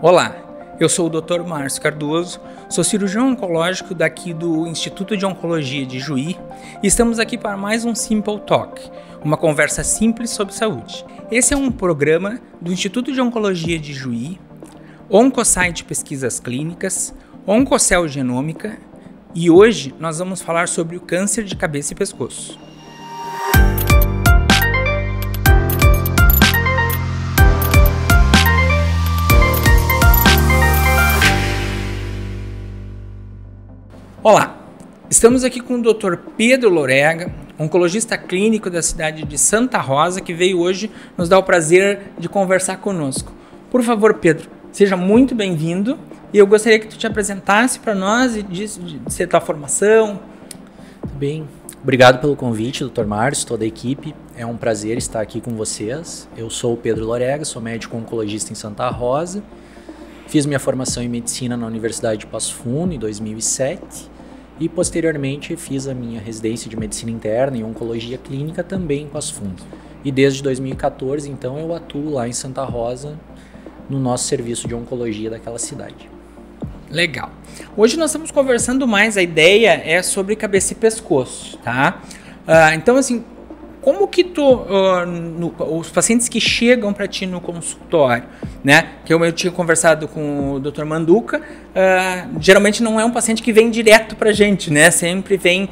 Olá, eu sou o Dr. Márcio Cardoso, sou cirurgião oncológico daqui do Instituto de Oncologia de Juí e estamos aqui para mais um Simple Talk, uma conversa simples sobre saúde. Esse é um programa do Instituto de Oncologia de Juí, Oncosite Pesquisas Clínicas, Oncocell Genômica e hoje nós vamos falar sobre o câncer de cabeça e pescoço. Olá, estamos aqui com o Dr. Pedro Lorega, oncologista clínico da cidade de Santa Rosa, que veio hoje nos dar o prazer de conversar conosco. Por favor, Pedro, seja muito bem-vindo e eu gostaria que tu te apresentasse para nós e disse a tua formação. Tudo bem, obrigado pelo convite, Dr. Márcio, toda a equipe. É um prazer estar aqui com vocês. Eu sou o Pedro Lorega, sou médico oncologista em Santa Rosa. Fiz minha formação em medicina na Universidade de Passo Fundo em 2007 e posteriormente fiz a minha residência de medicina interna e oncologia clínica também em Passo Fundo. E desde 2014, então, eu atuo lá em Santa Rosa no nosso serviço de oncologia daquela cidade. Legal. Hoje nós estamos conversando mais, a ideia é sobre cabeça e pescoço, tá? Então, assim, como que os pacientes que chegam para ti no consultório, né? Que eu tinha conversado com o Dr. Manduca, geralmente não é um paciente que vem direto para a gente, né? Sempre vem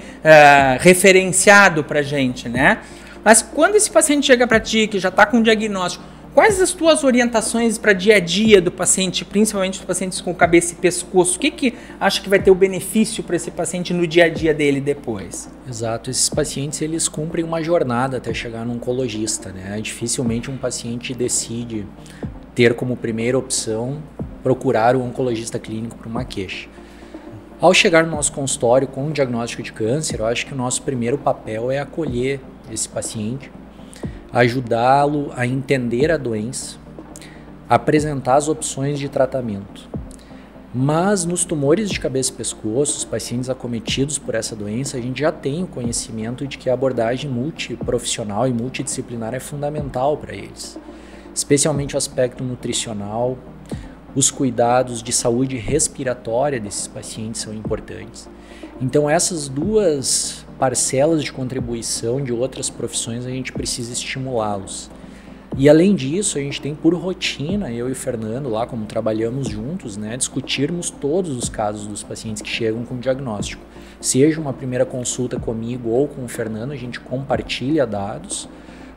referenciado para a gente, né? Mas quando esse paciente chega para ti, que já está com diagnóstico, quais as tuas orientações para dia a dia do paciente, principalmente os pacientes com cabeça e pescoço? O que acha que vai ter o benefício para esse paciente no dia a dia dele depois? Exato, esses pacientes eles cumprem uma jornada até chegar no oncologista, né? Dificilmente um paciente decide ter como primeira opção procurar o oncologista clínico para uma queixa. Ao chegar no nosso consultório com um diagnóstico de câncer, eu acho que o nosso primeiro papel é acolher esse paciente, ajudá-lo a entender a doença, apresentar as opções de tratamento. Mas nos tumores de cabeça e pescoço, os pacientes acometidos por essa doença, a gente já tem o conhecimento de que a abordagem multiprofissional e multidisciplinar é fundamental para eles, especialmente o aspecto nutricional. Os cuidados de saúde respiratória desses pacientes são importantes. Então essas duas parcelas de contribuição de outras profissões a gente precisa estimulá-los. E além disso, a gente tem por rotina, eu e o Fernando lá, como trabalhamos juntos, né, discutirmos todos os casos dos pacientes que chegam com diagnóstico. Seja uma primeira consulta comigo ou com o Fernando, a gente compartilha dados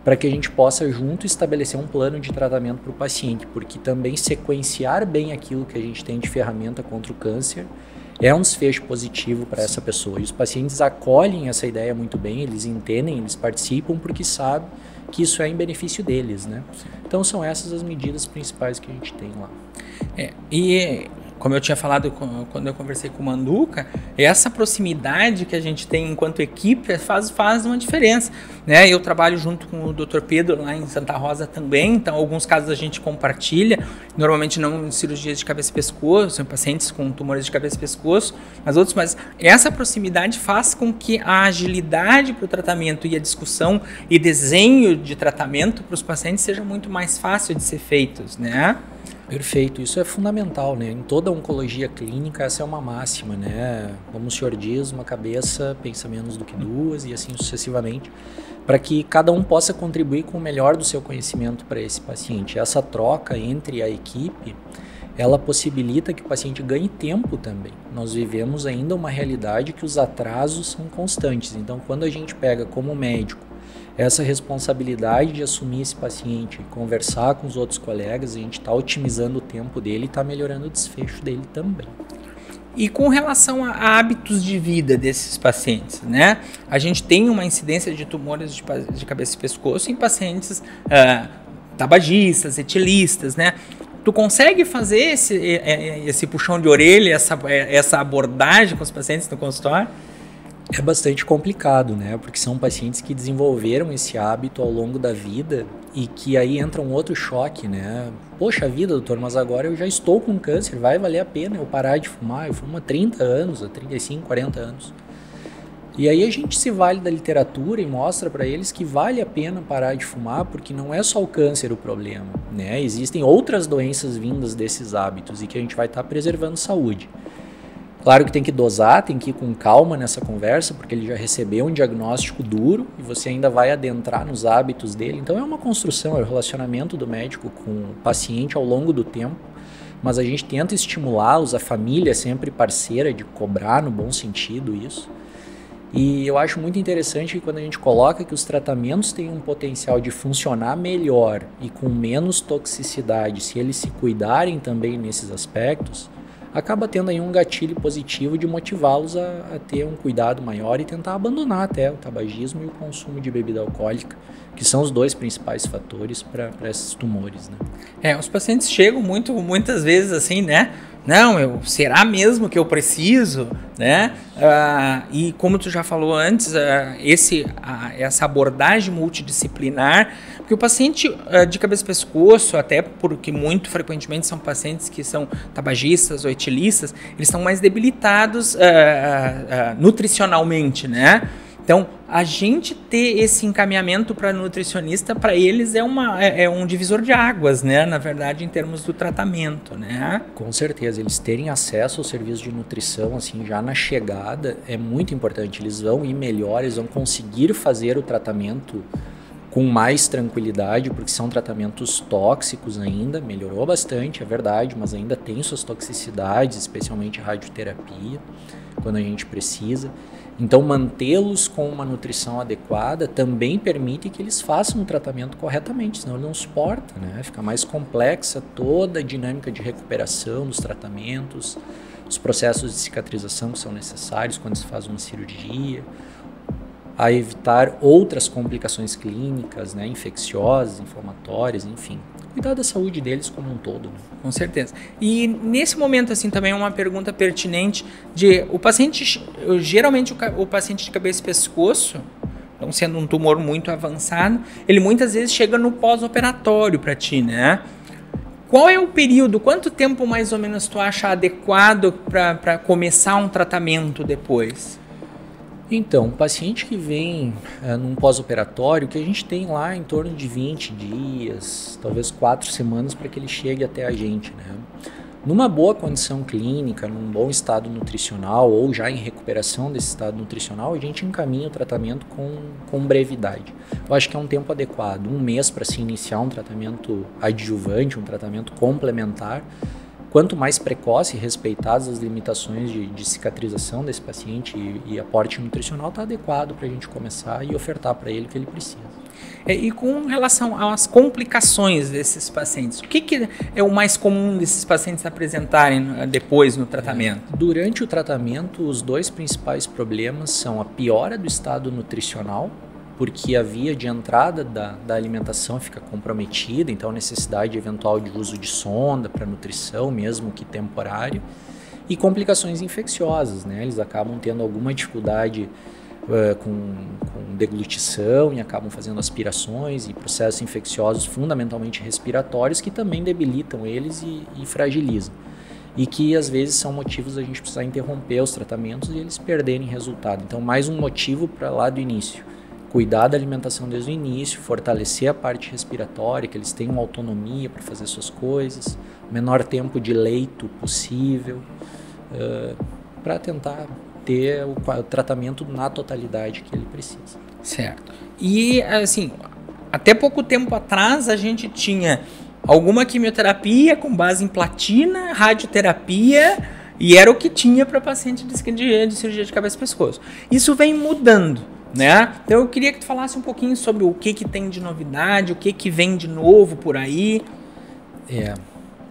para que a gente possa junto estabelecer um plano de tratamento para o paciente, porque também sequenciar bem aquilo que a gente tem de ferramenta contra o câncer é um desfecho positivo para essa pessoa. E os pacientes acolhem essa ideia muito bem, eles entendem, eles participam porque sabem que isso é em benefício deles, né? Então são essas as medidas principais que a gente tem lá. E como eu tinha falado quando eu conversei com o Manduca, essa proximidade que a gente tem enquanto equipe faz uma diferença, né? Eu trabalho junto com o Dr. Pedro lá em Santa Rosa também, então alguns casos a gente compartilha, normalmente não em cirurgias de cabeça e pescoço, em pacientes com tumores de cabeça e pescoço, mas essa proximidade faz com que a agilidade para o tratamento e a discussão e desenho de tratamento para os pacientes seja muito mais fácil de ser feitos, né? Perfeito, isso é fundamental, né? Em toda a oncologia clínica essa é uma máxima, né? Como o senhor diz, uma cabeça pensa menos do que duas e assim sucessivamente, para que cada um possa contribuir com o melhor do seu conhecimento para esse paciente. Essa troca entre a equipe, ela possibilita que o paciente ganhe tempo também. Nós vivemos ainda uma realidade que os atrasos são constantes, então quando a gente pega como médico essa responsabilidade de assumir esse paciente e conversar com os outros colegas, a gente está otimizando o tempo dele e está melhorando o desfecho dele também. E com relação a hábitos de vida desses pacientes, né? A gente tem uma incidência de tumores de cabeça e pescoço em pacientes tabagistas, etilistas, né? Tu consegue fazer esse puxão de orelha, essa abordagem com os pacientes no consultório? É bastante complicado, né? Porque são pacientes que desenvolveram esse hábito ao longo da vida e que aí entra um outro choque, né? Poxa vida, doutor, mas agora eu já estou com câncer, vai valer a pena eu parar de fumar? Eu fumo há 30 anos, há 35, 40 anos. E aí a gente se vale da literatura e mostra para eles que vale a pena parar de fumar, porque não é só o câncer o problema, né? Existem outras doenças vindas desses hábitos e que a gente vai estar preservando saúde. Claro que tem que dosar, tem que ir com calma nessa conversa, porque ele já recebeu um diagnóstico duro e você ainda vai adentrar nos hábitos dele. Então é uma construção, é o relacionamento do médico com o paciente ao longo do tempo, mas a gente tenta estimulá-los, a família é sempre parceira de cobrar no bom sentido isso. E eu acho muito interessante que quando a gente coloca que os tratamentos têm um potencial de funcionar melhor e com menos toxicidade, se eles se cuidarem também nesses aspectos, acaba tendo aí um gatilho positivo de motivá-los a ter um cuidado maior e tentar abandonar até o tabagismo e o consumo de bebida alcoólica, que são os dois principais fatores para esses tumores, né? Os pacientes chegam muitas vezes assim, né? Não, será mesmo que eu preciso, né? E como tu já falou antes, essa abordagem multidisciplinar, porque o paciente de cabeça e pescoço, até porque muito frequentemente são pacientes que são tabagistas ou etilistas, eles estão mais debilitados nutricionalmente, né? Então, a gente ter esse encaminhamento para nutricionista, para eles é um divisor de águas, né? Na verdade, em termos do tratamento, né? Com certeza, eles terem acesso ao serviço de nutrição, assim, já na chegada, é muito importante. Eles vão ir melhor, eles vão conseguir fazer o tratamento com mais tranquilidade, porque são tratamentos tóxicos ainda, melhorou bastante, é verdade, mas ainda tem suas toxicidades, especialmente a radioterapia, quando a gente precisa. Então, mantê-los com uma nutrição adequada também permite que eles façam o tratamento corretamente, senão ele não suporta, né? Fica mais complexa toda a dinâmica de recuperação dos tratamentos, os processos de cicatrização que são necessários quando se faz uma cirurgia, a evitar outras complicações clínicas, né? Infecciosas, inflamatórias, enfim. Cuidar da saúde deles como um todo, né? Com certeza. E nesse momento, assim, também é uma pergunta pertinente de o paciente, geralmente o paciente de cabeça e pescoço, então sendo um tumor muito avançado, ele muitas vezes chega no pós-operatório para ti, né? Qual é o período, quanto tempo mais ou menos tu acha adequado para começar um tratamento depois? Então, o paciente que vem num pós-operatório, que a gente tem lá em torno de 20 dias, talvez 4 semanas para que ele chegue até a gente, né? Numa boa condição clínica, num bom estado nutricional ou já em recuperação desse estado nutricional, a gente encaminha o tratamento com brevidade. Eu acho que é um tempo adequado, 1 mês para se iniciar um tratamento adjuvante, um tratamento complementar. Quanto mais precoce, respeitadas as limitações de cicatrização desse paciente e aporte nutricional, está adequado para a gente começar e ofertar para ele o que ele precisa. E com relação às complicações desses pacientes, o que é o mais comum desses pacientes apresentarem depois no tratamento? Durante o tratamento, os 2 principais problemas são a piora do estado nutricional, porque a via de entrada da alimentação fica comprometida, então a necessidade eventual de uso de sonda para nutrição, mesmo que temporário, e complicações infecciosas, né? Eles acabam tendo alguma dificuldade com deglutição e acabam fazendo aspirações e processos infecciosos fundamentalmente respiratórios que também debilitam eles e fragilizam. E que às vezes são motivos da gente precisar interromper os tratamentos e eles perderem resultado. Então, mais um motivo para lá do início. Cuidar da alimentação desde o início, fortalecer a parte respiratória, que eles tenham autonomia para fazer suas coisas, menor tempo de leito possível, para tentar ter o tratamento na totalidade que ele precisa. Certo. E, assim, até pouco tempo atrás a gente tinha alguma quimioterapia com base em platina, radioterapia, e era o que tinha para paciente de cirurgia de cabeça e pescoço. Isso vem mudando, né? Então eu queria que tu falasse um pouquinho sobre o que tem de novidade, o que vem de novo por aí.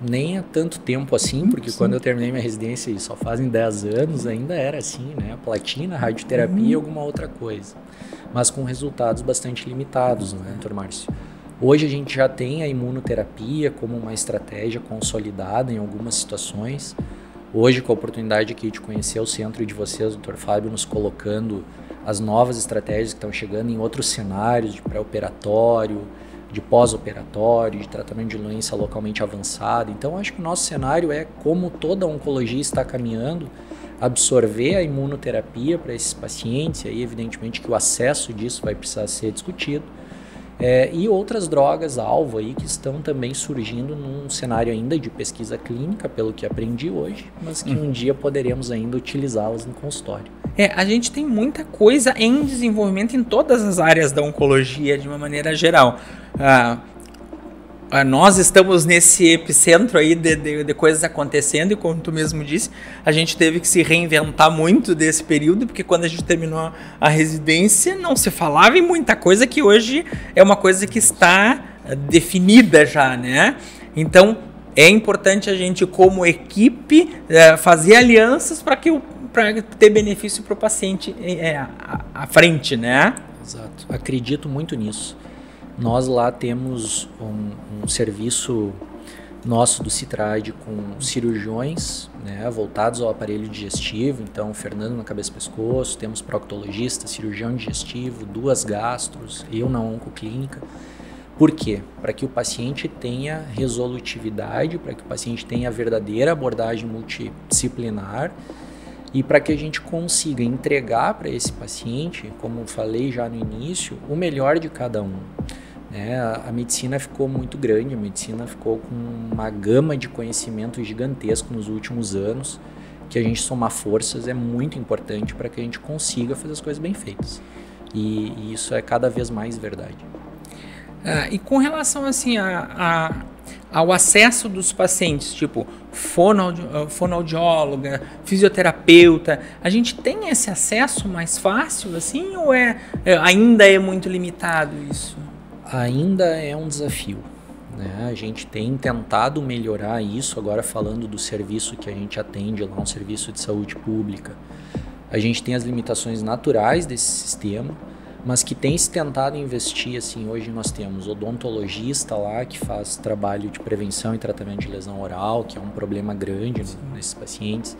Nem há tanto tempo assim, porque sim, quando eu terminei minha residência, e só fazem 10 anos, ainda era assim, né? Platina, radioterapia e alguma outra coisa. Mas com resultados bastante limitados, né, Dr. Márcio? Hoje a gente já tem a imunoterapia como uma estratégia consolidada em algumas situações. Hoje, com a oportunidade aqui de conhecer o centro e de vocês, Dr. Fábio, nos colocando as novas estratégias que estão chegando em outros cenários de pré-operatório, de pós-operatório, de tratamento de doença localmente avançada. Então, acho que o nosso cenário é como toda a oncologia está caminhando, absorver a imunoterapia para esses pacientes, e aí evidentemente que o acesso disso vai precisar ser discutido, e outras drogas-alvo aí que estão também surgindo num cenário ainda de pesquisa clínica, pelo que aprendi hoje, mas que um dia poderemos ainda utilizá-las no consultório. A gente tem muita coisa em desenvolvimento em todas as áreas da oncologia, de uma maneira geral. Nós estamos nesse epicentro aí de coisas acontecendo, e como tu mesmo disse, a gente teve que se reinventar muito desse período, porque quando a gente terminou a residência não se falava em muita coisa que hoje é uma coisa que está definida já, né? Então é importante a gente, como equipe, fazer alianças para ter benefício para o paciente à frente, né? Exato, acredito muito nisso. Nós lá temos um serviço nosso do Citrade com cirurgiões, né, voltados ao aparelho digestivo. Então, Fernando na cabeça e pescoço, temos proctologista, cirurgião digestivo, 2 gastros, eu na oncoclínica. Por quê? Para que o paciente tenha resolutividade, para que o paciente tenha a verdadeira abordagem multidisciplinar e para que a gente consiga entregar para esse paciente, como falei já no início, o melhor de cada um. A medicina ficou muito grande, a medicina ficou com uma gama de conhecimento gigantesco nos últimos anos, que a gente somar forças é muito importante para que a gente consiga fazer as coisas bem feitas. E isso é cada vez mais verdade. E com relação assim ao acesso dos pacientes, tipo fonoaudióloga, fisioterapeuta, a gente tem esse acesso mais fácil assim, ou ainda é muito limitado isso? Ainda é um desafio, né? A gente tem tentado melhorar isso, agora falando do serviço que a gente atende lá, um serviço de saúde pública. A gente tem as limitações naturais desse sistema, mas que tem se tentado investir, assim, hoje nós temos odontologista lá que faz trabalho de prevenção e tratamento de lesão oral, que é um problema grande nesses pacientes.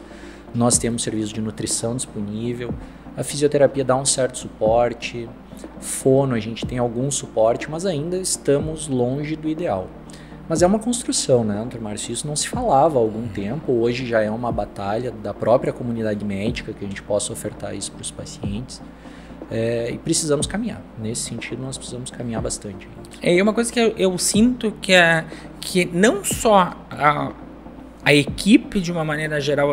Nós temos serviço de nutrição disponível, a fisioterapia dá um certo suporte, fono a gente tem algum suporte, mas ainda estamos longe do ideal. Mas é uma construção, né, Dr. Márcio? Isso não se falava há algum tempo, hoje já é uma batalha da própria comunidade médica que a gente possa ofertar isso para os pacientes. E precisamos caminhar. Nesse sentido, nós precisamos caminhar bastante. É uma coisa que eu sinto que não só a equipe, de uma maneira geral,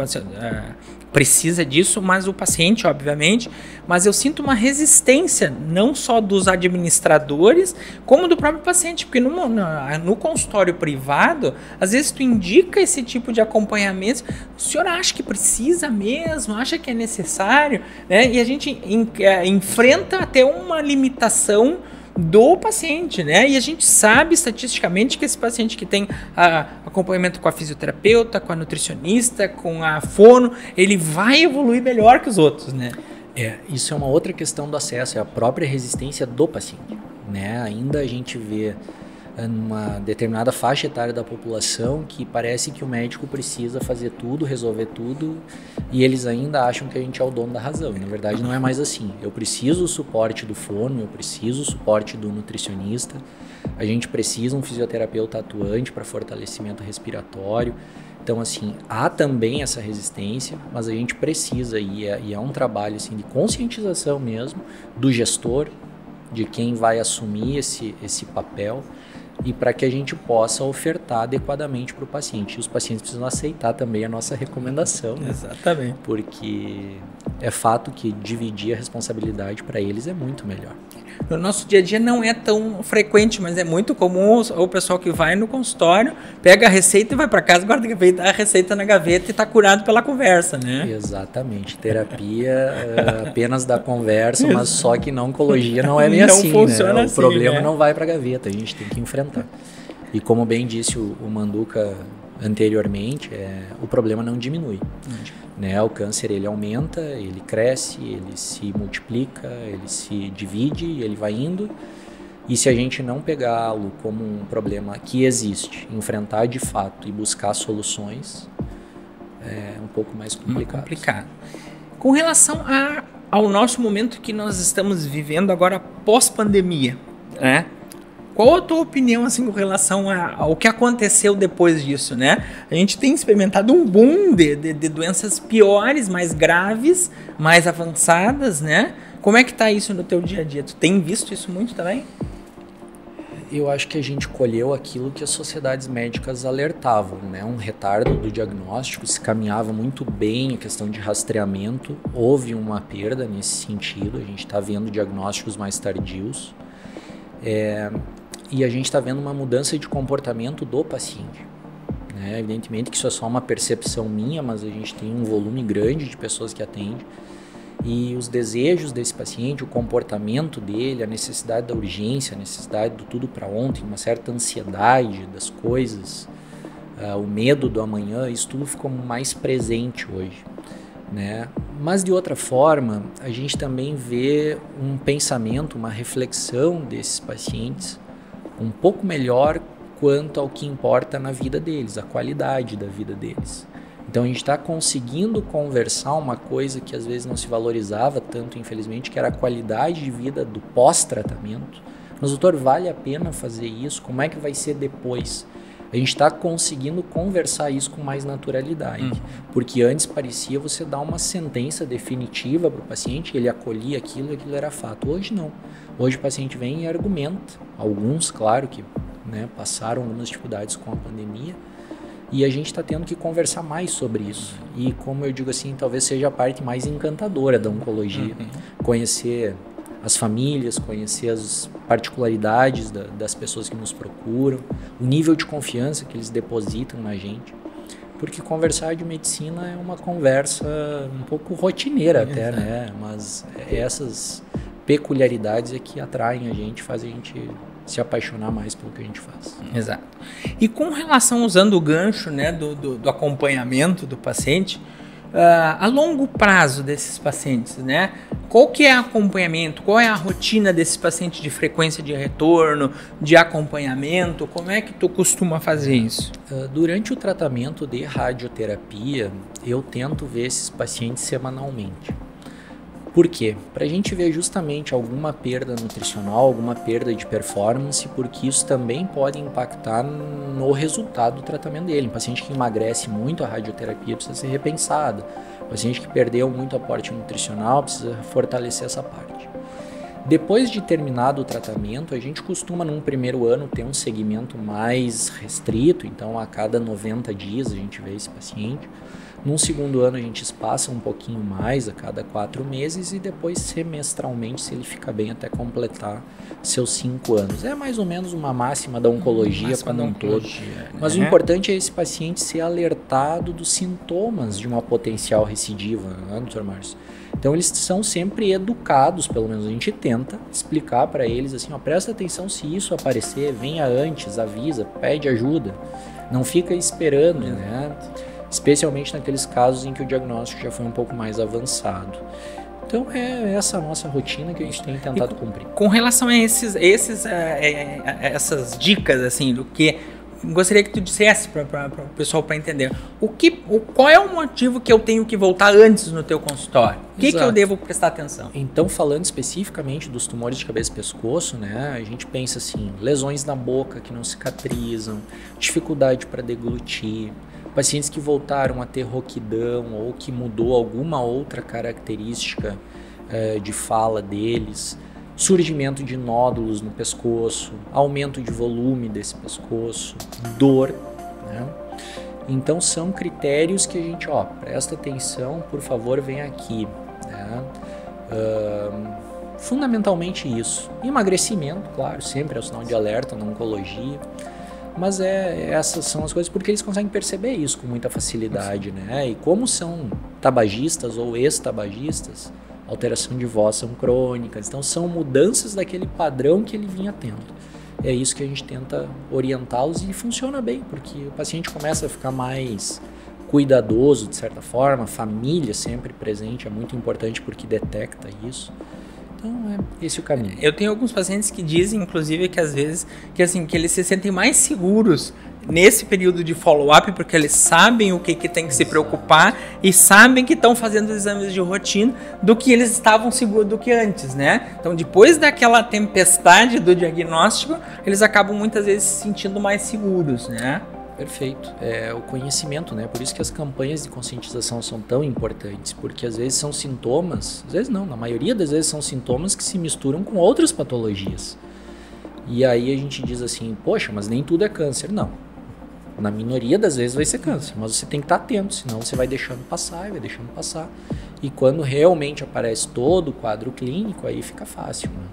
precisa disso, mas o paciente, obviamente, mas eu sinto uma resistência, não só dos administradores, como do próprio paciente, porque no consultório privado, às vezes tu indica esse tipo de acompanhamento, o senhor acha que precisa mesmo, acha que é necessário, né? E a gente enfrenta até uma limitação do paciente, né? E a gente sabe estatisticamente que esse paciente que tem acompanhamento com a fisioterapeuta, com a nutricionista, com a fono, ele vai evoluir melhor que os outros, né? Isso é uma outra questão do acesso, é a própria resistência do paciente, né? Ainda a gente vê numa determinada faixa etária da população que parece que o médico precisa fazer tudo, resolver tudo, e eles ainda acham que a gente é o dono da razão, e na verdade não é mais assim. Eu preciso o suporte do fono, eu preciso o suporte do nutricionista, a gente precisa um fisioterapeuta atuante para fortalecimento respiratório. Então, assim, há também essa resistência, mas a gente precisa, e é um trabalho assim, de conscientização mesmo do gestor, de quem vai assumir esse papel, e para que a gente possa ofertar adequadamente para o paciente. E os pacientes precisam aceitar também a nossa recomendação. Né? Exatamente. Porque é fato que dividir a responsabilidade para eles é muito melhor. No nosso dia a dia não é tão frequente, mas é muito comum o pessoal que vai no consultório, pega a receita e vai para casa, guarda a receita na gaveta e está curado pela conversa, né? Exatamente. Terapia apenas da conversa, mas só que na oncologia não é bem assim, funciona, né? O problema não vai para a gaveta, a gente tem que enfrentar. E como bem disse o Manduca anteriormente, o problema não diminui. Né? O câncer ele aumenta, ele cresce, ele se multiplica, ele se divide, ele vai indo. E se a gente não pegá-lo como um problema que existe, enfrentar de fato e buscar soluções, é um pouco mais complicado. Com relação ao nosso momento que nós estamos vivendo agora pós-pandemia, né? Qual a tua opinião assim com relação ao que aconteceu depois disso, né? A gente tem experimentado um boom de doenças piores, mais graves, mais avançadas, né? Como é que tá isso no teu dia a dia? Tu tem visto isso muito também? Eu acho que a gente colheu aquilo que as sociedades médicas alertavam, né? Um retardo do diagnóstico, se caminhava muito bem a questão de rastreamento, houve uma perda nesse sentido, a gente está vendo diagnósticos mais tardios, e a gente está vendo uma mudança de comportamento do paciente, né? Evidentemente que isso é só uma percepção minha, mas a gente tem um volume grande de pessoas que atende, e os desejos desse paciente, o comportamento dele, a necessidade da urgência, a necessidade do tudo para ontem, uma certa ansiedade das coisas, o medo do amanhã, isso tudo ficou mais presente hoje, né? Mas de outra forma, a gente também vê um pensamento, uma reflexão desses pacientes um pouco melhor quanto ao que importa na vida deles, a qualidade da vida deles. Então a gente está conseguindo conversar uma coisa que às vezes não se valorizava tanto, infelizmente, que era a qualidade de vida do pós-tratamento. Mas, doutor, vale a pena fazer isso? Como é que vai ser depois? A gente está conseguindo conversar isso com mais naturalidade. Porque antes parecia você dar uma sentença definitiva para o paciente, ele acolhia aquilo e aquilo era fato. Hoje não. Hoje o paciente vem e argumenta. Alguns, claro, que passaram algumas dificuldades com a pandemia. E a gente está tendo que conversar mais sobre isso. E como eu digo assim, talvez seja a parte mais encantadora da oncologia. Conhecer as famílias, conhecer as particularidades das pessoas que nos procuram, o nível de confiança que eles depositam na gente. Porque conversar de medicina é uma conversa um pouco rotineira até, né? Mas essas peculiaridades é que atraem a gente, fazem a gente se apaixonar mais pelo que a gente faz. Exato. E com relação, usando o gancho, né, do acompanhamento do paciente, a longo prazo desses pacientes, né? Qual que é o acompanhamento? Qual é a rotina desses pacientes de frequência de retorno, de acompanhamento? Como é que tu costuma fazer isso? Durante o tratamento de radioterapia, eu tento ver esses pacientes semanalmente. Por quê? Para a gente ver justamente alguma perda nutricional, alguma perda de performance, porque isso também pode impactar no resultado do tratamento dele. Um paciente que emagrece muito, a radioterapia precisa ser repensada. Um paciente que perdeu muito aporte nutricional, precisa fortalecer essa parte. Depois de terminado o tratamento, a gente costuma, num primeiro ano, ter um segmento mais restrito, então a cada 90 dias a gente vê esse paciente. Num segundo ano a gente espaça um pouquinho mais, a cada 4 meses, e depois semestralmente, se ele fica bem, até completar seus 5 anos. É mais ou menos uma máxima da oncologia como um todo. Mas o importante é esse paciente ser alertado dos sintomas de uma potencial recidiva, né, doutor Márcio? Então eles são sempre educados, pelo menos a gente tenta explicar para eles assim, ó, presta atenção se isso aparecer, venha antes, avisa, pede ajuda, não fica esperando, né? Especialmente naqueles casos em que o diagnóstico já foi um pouco mais avançado. Então é essa a nossa rotina que a gente tem tentado cumprir. Com relação a essas dicas, assim, do que gostaria que tu dissesse para o pessoal para entender. Qual é o motivo que eu tenho que voltar antes no teu consultório? O que eu devo prestar atenção? Então, falando especificamente dos tumores de cabeça e pescoço, né, a gente pensa assim, lesões na boca que não cicatrizam, dificuldade para deglutir, pacientes que voltaram a ter rouquidão ou que mudou alguma outra característica de fala deles, surgimento de nódulos no pescoço, aumento de volume desse pescoço, dor, né? Então são critérios que a gente, presta atenção, por favor, vem aqui, né? Fundamentalmente isso. Emagrecimento, claro, sempre é um sinal de alerta na oncologia, mas essas são as coisas porque eles conseguem perceber isso com muita facilidade, né? E como são tabagistas ou ex-tabagistas, alteração de voz são crônicas, então são mudanças daquele padrão que ele vinha tendo. É isso que a gente tenta orientá-los e funciona bem, porque o paciente começa a ficar mais cuidadoso de certa forma, a família sempre presente é muito importante porque detecta isso. Então é esse o caminho. Eu tenho alguns pacientes que dizem, inclusive, que às vezes que eles se sentem mais seguros nesse período de follow-up, porque eles sabem o que tem que se preocupar e sabem que estão fazendo exames de rotina do que eles estavam seguros do que antes, né? Então, depois daquela tempestade do diagnóstico, eles acabam muitas vezes se sentindo mais seguros, né? Perfeito. É o conhecimento, né? Por isso que as campanhas de conscientização são tão importantes, porque às vezes são sintomas, às vezes não, na maioria das vezes são sintomas que se misturam com outras patologias. E aí a gente diz assim, poxa, mas nem tudo é câncer. Não. Na minoria das vezes vai ser câncer, mas você tem que estar atento, senão você vai deixando passar e vai deixando passar. E quando realmente aparece todo o quadro clínico, aí fica fácil, né?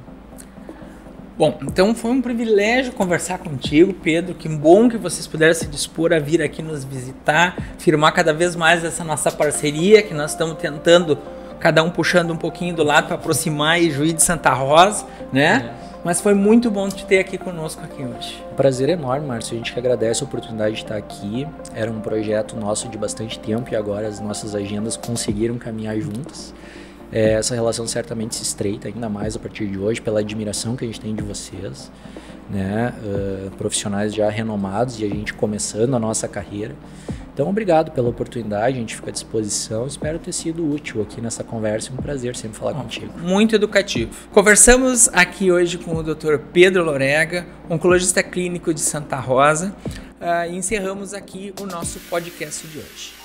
Bom, então foi um privilégio conversar contigo, Pedro. Que bom que vocês puderam se dispor a vir aqui nos visitar, firmar cada vez mais essa nossa parceria, que nós estamos tentando, cada um puxando um pouquinho do lado para aproximar aí Juiz de Santa Rosa, né? Mas foi muito bom te ter aqui conosco aqui hoje. Prazer enorme, Márcio. A gente que agradece a oportunidade de estar aqui. Era um projeto nosso de bastante tempo e agora as nossas agendas conseguiram caminhar juntas. Essa relação certamente se estreita ainda mais a partir de hoje pela admiração que a gente tem de vocês, né? Profissionais já renomados e a gente começando a nossa carreira. Então, obrigado pela oportunidade, a gente fica à disposição. Espero ter sido útil aqui nessa conversa. Um prazer sempre falar contigo. Muito educativo. Conversamos aqui hoje com o Dr. Pedro Lorega, oncologista clínico de Santa Rosa, e encerramos aqui o nosso podcast de hoje.